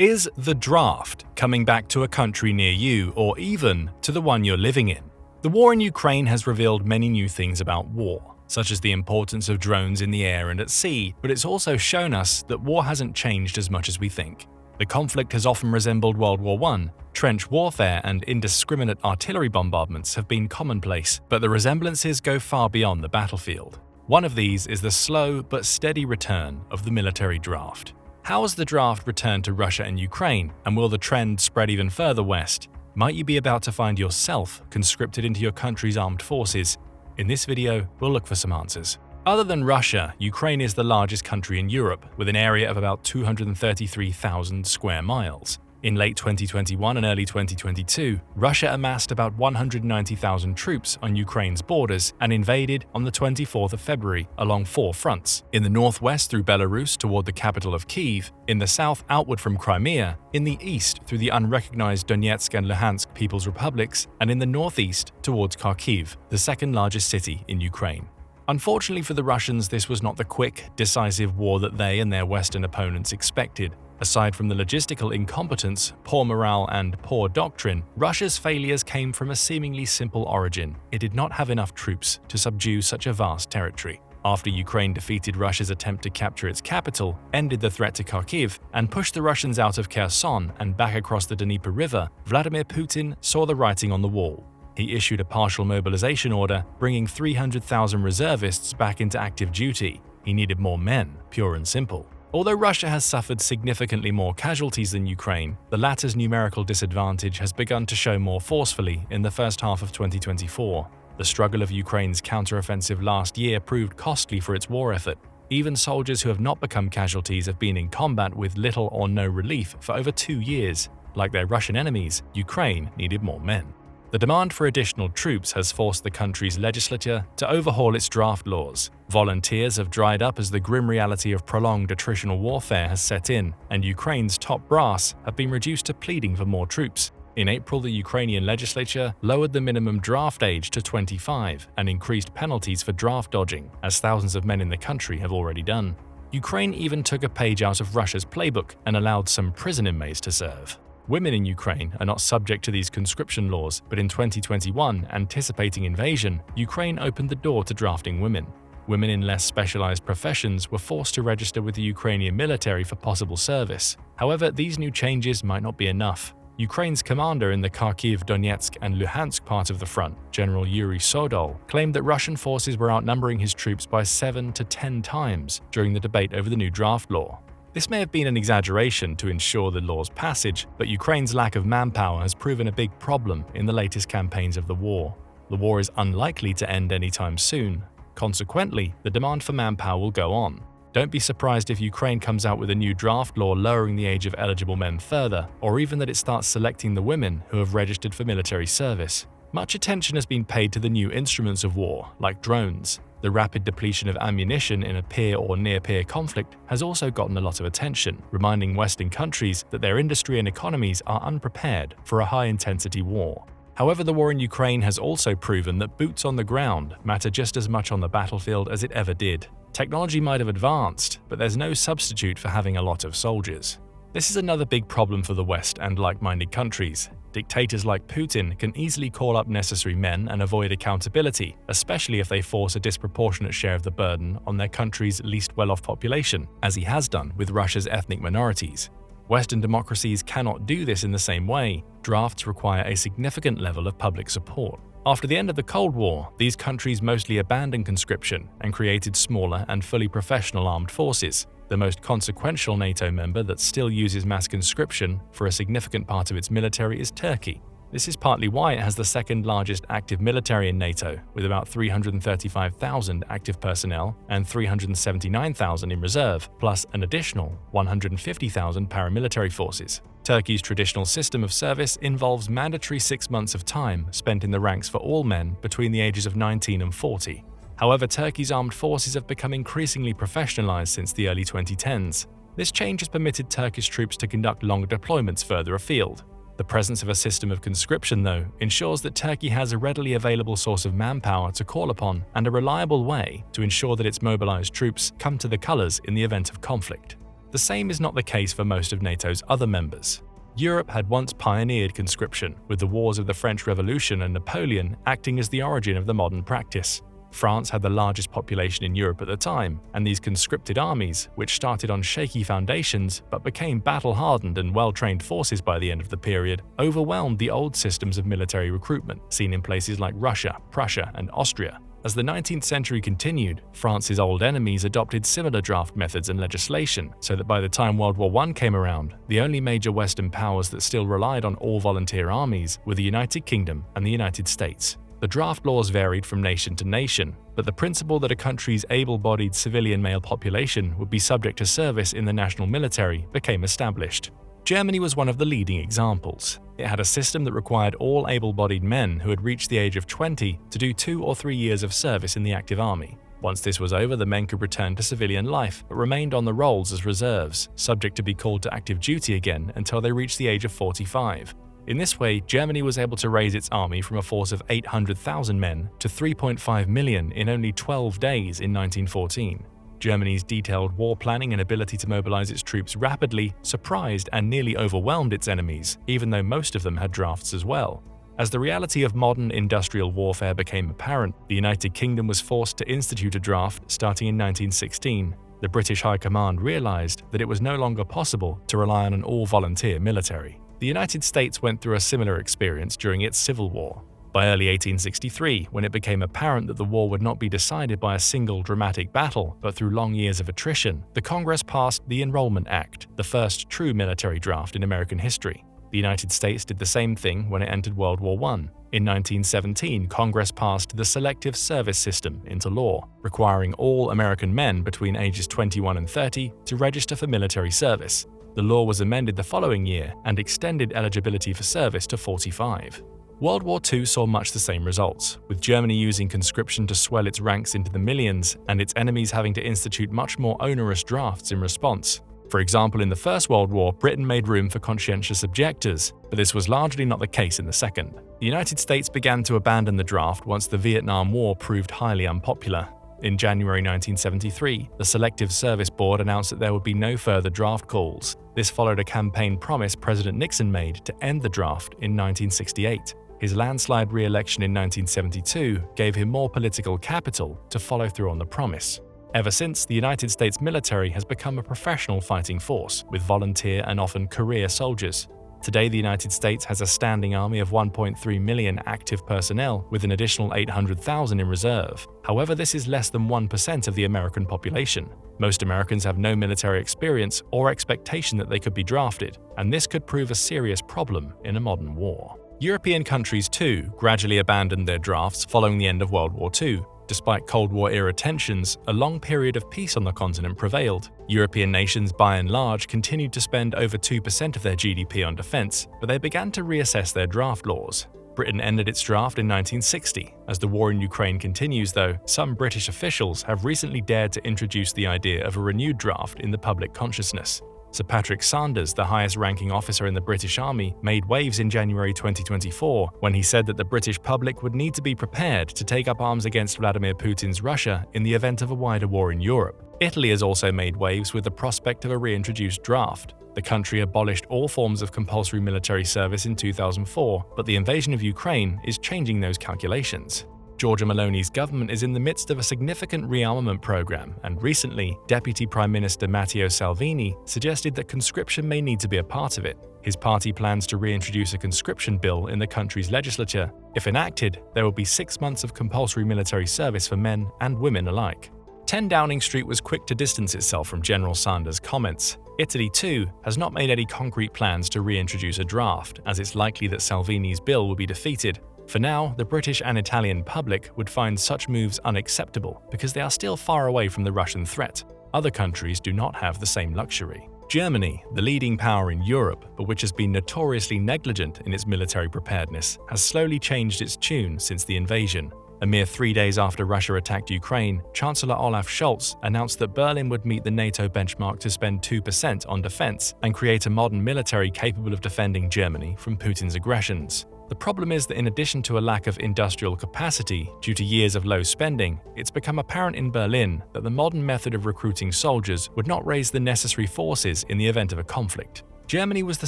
Is the draft coming back to a country near you, or even to the one you're living in? The war in Ukraine has revealed many new things about war, such as the importance of drones in the air and at sea, but it's also shown us that war hasn't changed as much as we think. The conflict has often resembled World War I. Trench warfare and indiscriminate artillery bombardments have been commonplace, but the resemblances go far beyond the battlefield. One of these is the slow but steady return of the military draft. How has the draft returned to Russia and Ukraine, and will the trend spread even further west? Might you be about to find yourself conscripted into your country's armed forces? In this video, we'll look for some answers. Other than Russia, Ukraine is the largest country in Europe, with an area of about 233,000 square miles. In late 2021 and early 2022, Russia amassed about 190,000 troops on Ukraine's borders and invaded on the 24th of February along 4 fronts: in the northwest through Belarus toward the capital of Kyiv, in the south outward from Crimea, in the east through the unrecognized Donetsk and Luhansk People's Republics, and in the northeast towards Kharkiv, the second largest city in Ukraine. Unfortunately for the Russians, this was not the quick, decisive war that they and their Western opponents expected. Aside from the logistical incompetence, poor morale, and poor doctrine, Russia's failures came from a seemingly simple origin. It did not have enough troops to subdue such a vast territory. After Ukraine defeated Russia's attempt to capture its capital, ended the threat to Kharkiv, and pushed the Russians out of Kherson and back across the Dnieper River, Vladimir Putin saw the writing on the wall. He issued a partial mobilization order, bringing 300,000 reservists back into active duty. He needed more men, pure and simple. Although Russia has suffered significantly more casualties than Ukraine, the latter's numerical disadvantage has begun to show more forcefully in the first half of 2024. The struggle of Ukraine's counteroffensive last year proved costly for its war effort. Even soldiers who have not become casualties have been in combat with little or no relief for over 2 years. Like their Russian enemies, Ukraine needed more men. The demand for additional troops has forced the country's legislature to overhaul its draft laws. Volunteers have dried up as the grim reality of prolonged attritional warfare has set in, and Ukraine's top brass have been reduced to pleading for more troops. In April, the Ukrainian legislature lowered the minimum draft age to 25 and increased penalties for draft dodging, as thousands of men in the country have already done. Ukraine even took a page out of Russia's playbook and allowed some prison inmates to serve. Women in Ukraine are not subject to these conscription laws, but in 2021, anticipating invasion, Ukraine opened the door to drafting women. Women in less specialized professions were forced to register with the Ukrainian military for possible service. However, these new changes might not be enough. Ukraine's commander in the Kharkiv, Donetsk, and Luhansk part of the front, General Yuri Sodol, claimed that Russian forces were outnumbering his troops by 7 to 10 times during the debate over the new draft law. This may have been an exaggeration to ensure the law's passage, but Ukraine's lack of manpower has proven a big problem in the latest campaigns of the war. The war is unlikely to end anytime soon. Consequently, the demand for manpower will go on. Don't be surprised if Ukraine comes out with a new draft law lowering the age of eligible men further, or even that it starts selecting the women who have registered for military service. Much attention has been paid to the new instruments of war, like drones. The rapid depletion of ammunition in a peer or near-peer conflict has also gotten a lot of attention, reminding Western countries that their industry and economies are unprepared for a high-intensity war. However, the war in Ukraine has also proven that boots on the ground matter just as much on the battlefield as it ever did. Technology might have advanced, but there's no substitute for having a lot of soldiers. This is another big problem for the West and like-minded countries. Dictators like Putin can easily call up necessary men and avoid accountability, especially if they force a disproportionate share of the burden on their country's least well-off population, as he has done with Russia's ethnic minorities. Western democracies cannot do this in the same way. Drafts require a significant level of public support. After the end of the Cold War, these countries mostly abandoned conscription and created smaller and fully professional armed forces. The most consequential NATO member that still uses mass conscription for a significant part of its military is Turkey. This is partly why it has the second largest active military in NATO, with about 335,000 active personnel and 379,000 in reserve, plus an additional 150,000 paramilitary forces. Turkey's traditional system of service involves mandatory 6 months of time spent in the ranks for all men between the ages of 19 and 40. However, Turkey's armed forces have become increasingly professionalized since the early 2010s. This change has permitted Turkish troops to conduct longer deployments further afield. The presence of a system of conscription, though, ensures that Turkey has a readily available source of manpower to call upon and a reliable way to ensure that its mobilized troops come to the colors in the event of conflict. The same is not the case for most of NATO's other members. Europe had once pioneered conscription, with the wars of the French Revolution and Napoleon acting as the origin of the modern practice. France had the largest population in Europe at the time, and these conscripted armies, which started on shaky foundations but became battle-hardened and well-trained forces by the end of the period, overwhelmed the old systems of military recruitment seen in places like Russia, Prussia, and Austria. As the 19th century continued, France's old enemies adopted similar draft methods and legislation, so that by the time World War I came around, the only major Western powers that still relied on all-volunteer armies were the United Kingdom and the United States. The draft laws varied from nation to nation, but the principle that a country's able-bodied civilian male population would be subject to service in the national military became established. Germany was one of the leading examples. It had a system that required all able-bodied men who had reached the age of 20 to do 2 or 3 years of service in the active army. Once this was over, the men could return to civilian life, but remained on the rolls as reserves, subject to be called to active duty again until they reached the age of 45. In this way, Germany was able to raise its army from a force of 800,000 men to 3.5 million in only 12 days in 1914. Germany's detailed war planning and ability to mobilize its troops rapidly surprised and nearly overwhelmed its enemies, even though most of them had drafts as well. As the reality of modern industrial warfare became apparent, the United Kingdom was forced to institute a draft starting in 1916. The British High Command realized that it was no longer possible to rely on an all-volunteer military. The United States went through a similar experience during its Civil War. By early 1863, when it became apparent that the war would not be decided by a single dramatic battle, but through long years of attrition, the Congress passed the Enrollment Act, the first true military draft in American history. The United States did the same thing when it entered World War I. In 1917, Congress passed the Selective Service System into law, requiring all American men between ages 21 and 30 to register for military service. The law was amended the following year and extended eligibility for service to 45. World War II saw much the same results, with Germany using conscription to swell its ranks into the millions and its enemies having to institute much more onerous drafts in response. For example, in the First World War, Britain made room for conscientious objectors, but this was largely not the case in the Second. The United States began to abandon the draft once the Vietnam War proved highly unpopular. In January 1973, the Selective Service Board announced that there would be no further draft calls. This followed a campaign promise President Nixon made to end the draft in 1968. His landslide re-election in 1972 gave him more political capital to follow through on the promise. Ever since, the United States military has become a professional fighting force, with volunteer and often career soldiers. Today, the United States has a standing army of 1.3 million active personnel, with an additional 800,000 in reserve. However, this is less than 1% of the American population. Most Americans have no military experience or expectation that they could be drafted, and this could prove a serious problem in a modern war. European countries, too, gradually abandoned their drafts following the end of World War II. Despite Cold War-era tensions, a long period of peace on the continent prevailed. European nations, by and large, continued to spend over 2% of their GDP on defense, but they began to reassess their draft laws. Britain ended its draft in 1960. As the war in Ukraine continues, though, some British officials have recently dared to introduce the idea of a renewed draft in the public consciousness. Sir Patrick Sanders, the highest-ranking officer in the British Army, made waves in January 2024 when he said that the British public would need to be prepared to take up arms against Vladimir Putin's Russia in the event of a wider war in Europe. Italy has also made waves with the prospect of a reintroduced draft. The country abolished all forms of compulsory military service in 2004, but the invasion of Ukraine is changing those calculations. Giorgia Meloni's government is in the midst of a significant rearmament program, and recently, Deputy Prime Minister Matteo Salvini suggested that conscription may need to be a part of it. His party plans to reintroduce a conscription bill in the country's legislature. If enacted, there will be 6 months of compulsory military service for men and women alike. 10 Downing Street was quick to distance itself from General Sanders' comments. Italy, too, has not made any concrete plans to reintroduce a draft, as it's likely that Salvini's bill will be defeated. For now, the British and Italian public would find such moves unacceptable because they are still far away from the Russian threat. Other countries do not have the same luxury. Germany, the leading power in Europe, but which has been notoriously negligent in its military preparedness, has slowly changed its tune since the invasion. A mere 3 days after Russia attacked Ukraine, Chancellor Olaf Scholz announced that Berlin would meet the NATO benchmark to spend 2% on defense and create a modern military capable of defending Germany from Putin's aggressions. The problem is that in addition to a lack of industrial capacity due to years of low spending, it's become apparent in Berlin that the modern method of recruiting soldiers would not raise the necessary forces in the event of a conflict. Germany was the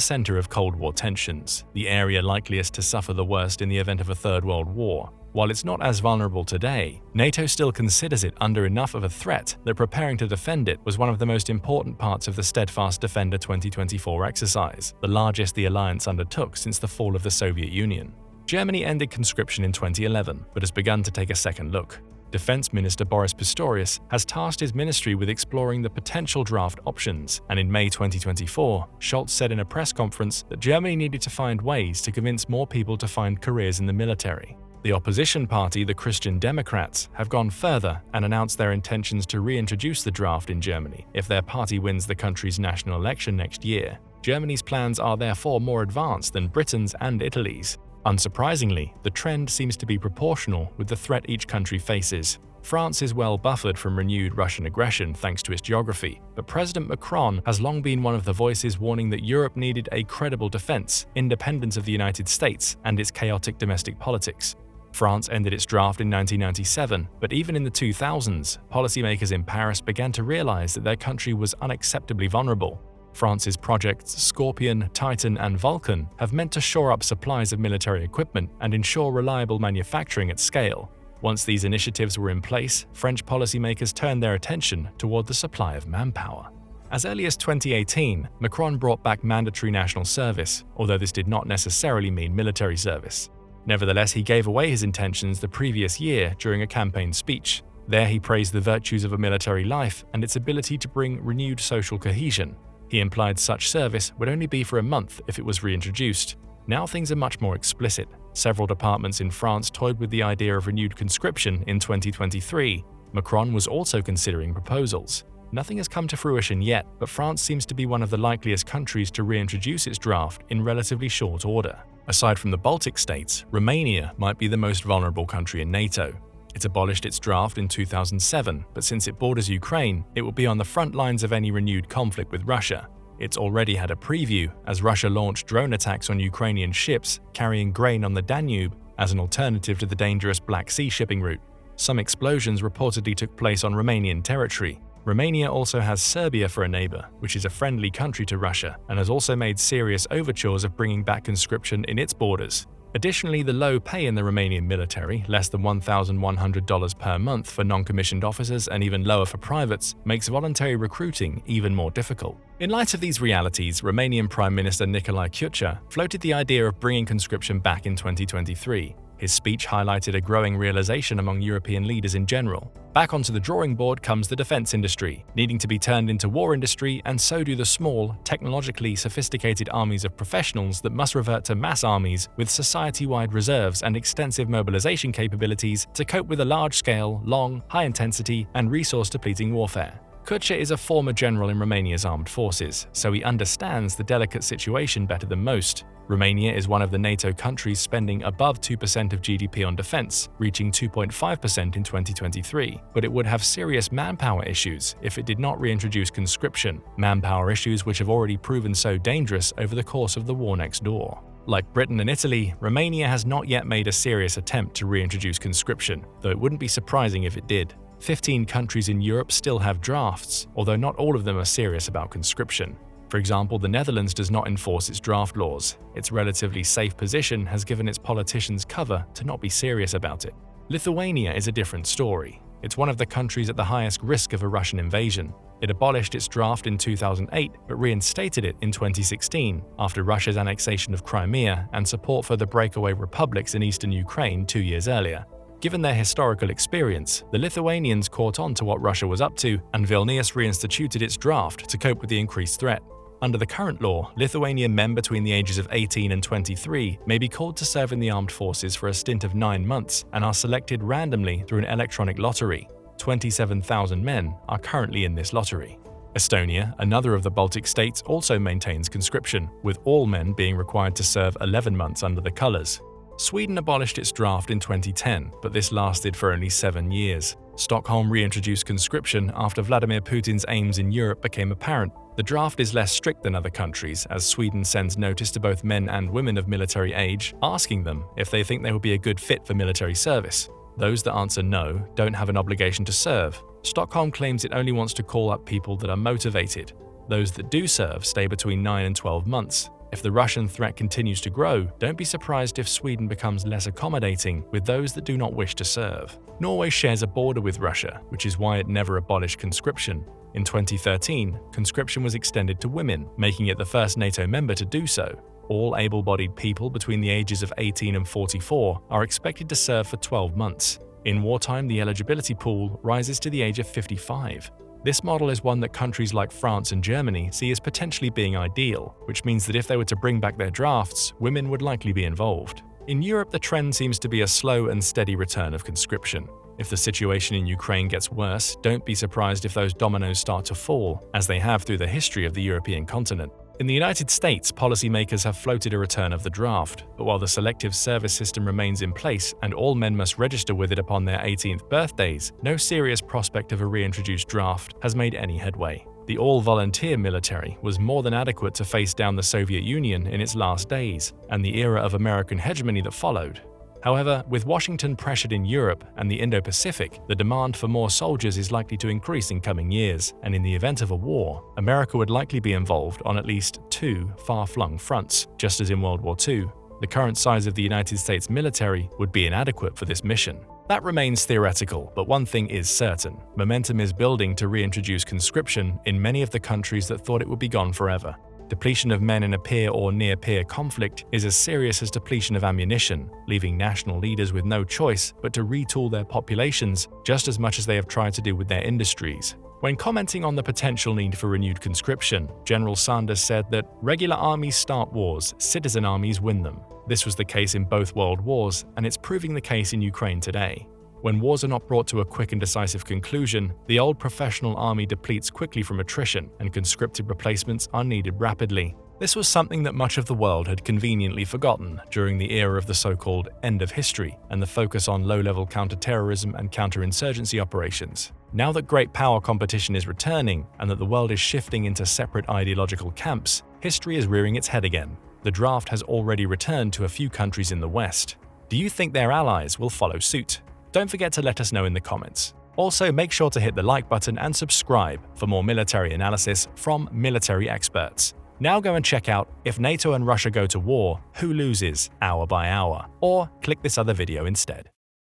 center of Cold War tensions, the area likeliest to suffer the worst in the event of a Third World War. While it's not as vulnerable today, NATO still considers it under enough of a threat that preparing to defend it was one of the most important parts of the Steadfast Defender 2024 exercise, the largest the alliance undertook since the fall of the Soviet Union. Germany ended conscription in 2011, but has begun to take a second look. Defense Minister Boris Pistorius has tasked his ministry with exploring the potential draft options, and in May 2024, Scholz said in a press conference that Germany needed to find ways to convince more people to find careers in the military. The opposition party, the Christian Democrats, have gone further and announced their intentions to reintroduce the draft in Germany if their party wins the country's national election next year. Germany's plans are therefore more advanced than Britain's and Italy's. Unsurprisingly, the trend seems to be proportional with the threat each country faces. France is well buffered from renewed Russian aggression thanks to its geography, but President Macron has long been one of the voices warning that Europe needed a credible defense, independent of the United States and its chaotic domestic politics. France ended its draft in 1997, but even in the 2000s, policymakers in Paris began to realize that their country was unacceptably vulnerable. France's projects Scorpion, Titan, and Vulcan have meant to shore up supplies of military equipment and ensure reliable manufacturing at scale. Once these initiatives were in place, French policymakers turned their attention toward the supply of manpower. As early as 2018, Macron brought back mandatory national service, although this did not necessarily mean military service. Nevertheless, he gave away his intentions the previous year during a campaign speech. There he praised the virtues of a military life and its ability to bring renewed social cohesion. He implied such service would only be for a month if it was reintroduced. Now things are much more explicit. Several departments in France toyed with the idea of renewed conscription in 2023. Macron was also considering proposals. Nothing has come to fruition yet, but France seems to be one of the likeliest countries to reintroduce its draft in relatively short order. Aside from the Baltic states, Romania might be the most vulnerable country in NATO. It abolished its draft in 2007, but since it borders Ukraine, it will be on the front lines of any renewed conflict with Russia. It's already had a preview, as Russia launched drone attacks on Ukrainian ships carrying grain on the Danube as an alternative to the dangerous Black Sea shipping route. Some explosions reportedly took place on Romanian territory. Romania also has Serbia for a neighbor, which is a friendly country to Russia, and has also made serious overtures of bringing back conscription in its borders. Additionally, the low pay in the Romanian military, less than $1,100 per month for non-commissioned officers and even lower for privates, makes voluntary recruiting even more difficult. In light of these realities, Romanian Prime Minister Nicolae Ciucă floated the idea of bringing conscription back in 2023. His speech highlighted a growing realization among European leaders in general. Back onto the drawing board comes the defense industry, needing to be turned into war industry, and so do the small, technologically sophisticated armies of professionals that must revert to mass armies with society-wide reserves and extensive mobilization capabilities to cope with a large-scale, long, high-intensity, and resource-depleting warfare. Ciucă is a former general in Romania's armed forces, so he understands the delicate situation better than most. Romania is one of the NATO countries spending above 2% of GDP on defense, reaching 2.5% in 2023, but it would have serious manpower issues if it did not reintroduce conscription, manpower issues which have already proven so dangerous over the course of the war next door. Like Britain and Italy, Romania has not yet made a serious attempt to reintroduce conscription, though it wouldn't be surprising if it did. 15 countries in Europe still have drafts, although not all of them are serious about conscription. For example, the Netherlands does not enforce its draft laws. Its relatively safe position has given its politicians cover to not be serious about it. Lithuania is a different story. It's one of the countries at the highest risk of a Russian invasion. It abolished its draft in 2008, but reinstated it in 2016 after Russia's annexation of Crimea and support for the breakaway republics in eastern Ukraine 2 years earlier. Given their historical experience, the Lithuanians caught on to what Russia was up to, and Vilnius reinstituted its draft to cope with the increased threat. Under the current law, Lithuanian men between the ages of 18 and 23 may be called to serve in the armed forces for a stint of 9 months and are selected randomly through an electronic lottery. 27,000 men are currently in this lottery. Estonia, another of the Baltic states, also maintains conscription, with all men being required to serve 11 months under the colours. Sweden abolished its draft in 2010, but this lasted for only 7 years. Stockholm reintroduced conscription after Vladimir Putin's aims in Europe became apparent. The draft is less strict than other countries, as Sweden sends notice to both men and women of military age, asking them if they think they would be a good fit for military service. Those that answer no don't have an obligation to serve. Stockholm claims it only wants to call up people that are motivated. Those that do serve stay between 9 and 12 months. If the Russian threat continues to grow, don't be surprised if Sweden becomes less accommodating with those that do not wish to serve. Norway shares a border with Russia, which is why it never abolished conscription. In 2013, conscription was extended to women, making it the first NATO member to do so. All able-bodied people between the ages of 18 and 44 are expected to serve for 12 months. In wartime, the eligibility pool rises to the age of 55. This model is one that countries like France and Germany see as potentially being ideal, which means that if they were to bring back their drafts, women would likely be involved. In Europe, the trend seems to be a slow and steady return of conscription. If the situation in Ukraine gets worse, don't be surprised if those dominoes start to fall, as they have through the history of the European continent. In the United States, policymakers have floated a return of the draft, but while the selective service system remains in place and all men must register with it upon their 18th birthdays, no serious prospect of a reintroduced draft has made any headway. The all-volunteer military was more than adequate to face down the Soviet Union in its last days, and the era of American hegemony that followed. However, with Washington pressured in Europe and the Indo-Pacific, the demand for more soldiers is likely to increase in coming years, and in the event of a war, America would likely be involved on at least 2 far-flung fronts, just as in World War II. The current size of the United States military would be inadequate for this mission. That remains theoretical, but one thing is certain. Momentum is building to reintroduce conscription in many of the countries that thought it would be gone forever. Depletion of men in a peer or near-peer conflict is as serious as depletion of ammunition, leaving national leaders with no choice but to retool their populations just as much as they have tried to do with their industries. When commenting on the potential need for renewed conscription, General Sanders said that regular armies start wars, citizen armies win them. This was the case in both world wars, and it's proving the case in Ukraine today. When wars are not brought to a quick and decisive conclusion, the old professional army depletes quickly from attrition, and conscripted replacements are needed rapidly. This was something that much of the world had conveniently forgotten during the era of the so-called end of history and the focus on low-level counter-terrorism and counterinsurgency operations. Now that great power competition is returning and that the world is shifting into separate ideological camps, history is rearing its head again. The draft has already returned to a few countries in the West. Do you think their allies will follow suit? Don't forget to let us know in the comments. Also, make sure to hit the like button and subscribe for more military analysis from military experts. Now go and check out If NATO and Russia Go to War, Who Loses, Hour by Hour, or click this other video instead.